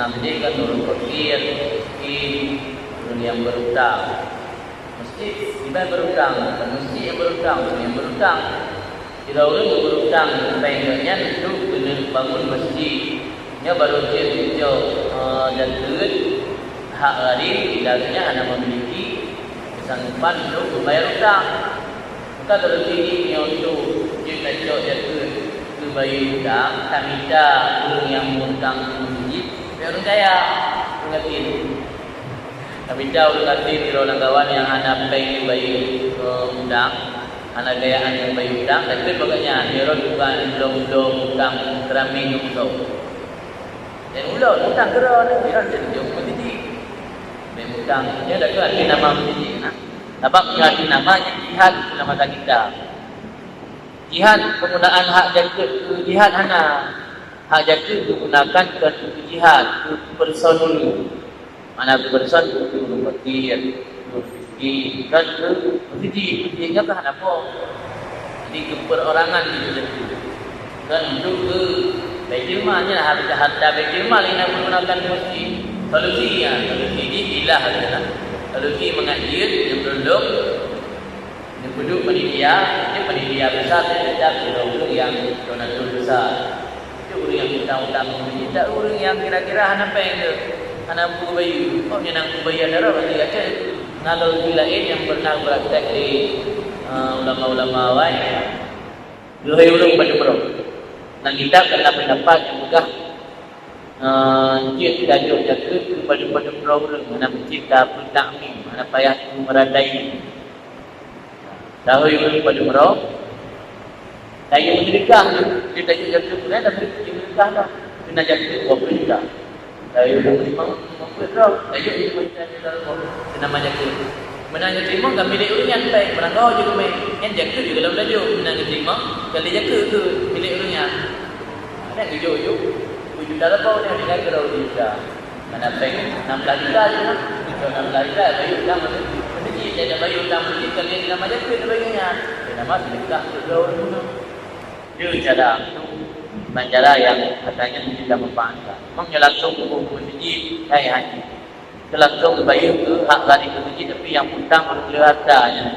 menjadi kan orang fakir, orang yang berutang. Masjid ibarat berutang, bukan masjid yang berutang, orang yang berutang. Jika orang yang berutang, baiknya itu kena bangun masjid. Nya baru dia hijau dan duit hak hari tidaknya anda memiliki kesanggupan untuk membayar hutang. Maka kalau ini untuk dia kacau jatuh ke bayar hutang, tak minta orang yang hutang masjid, biar orang kaya, orang kafir. Tak minta orang kafir kalau orang kawan yang anda bayar hutang, anda gayaan yang bayar hutang, tapi bagainya dia orang bukan belum hutang teraming untuk. Dan ular hutang kera ni dia jadi jauh mendidik. Dan hutang dia dah ada nama mendidik nah. Sebab ada namanya jihad dalam mata kita. Jihad penggunaan hak jaga jihad hana. Hak jaga digunakan untuk jihad person dulu. Mana person itu fakir, miskin kan mendidik. Dia kan apa? Jadi keperorangan itu kan untuk Baitul Mal ni lah harta Baitul Mal yang menggunakan masjid. Solusi ini ilah adalah solusi mengajar yang berlok yang penduduk panitia besar dan tidak orang yang donatur besar. Itu orang yang utang tidak orang yang kira-kira hana peng hana buku bayu. Oh yang bayar darah bagi aja ngalor bilain yang pernah praktek di ulama-ulama awal. Duhai ulung pada berok. Dan kita kena pendapat yang megah dia tajuk jaga kepada orang mana mencipta takmim, mana payah meradai. Tahu yang pada merok saya menikah dia tajuk jaga pun dah beri menikah dah kena jaga 20 juta. Tahu yang terima tajuk itu macam kena jaga. Menang terima kan milik orang yang baik, merangkau juga main. Yang jaga juga dalam tajuk menang terima, kalau jaga ke milik orang yang ada tujuh juta lepas yang dijaga orang juta. Mana bank 16 juta je lah. 16 juta bayar hutang masjid. Dia ada bayar hutang masjid kalau dia nama jaga dia bayarnya. Dia nama sedekah ke orang dulu. Dia cara cara yang katanya tidak mempantas. Memang langsung ke masjid saya haji. Langsung bayar ke hak hari ke masjid tapi yang hutang oleh hartanya.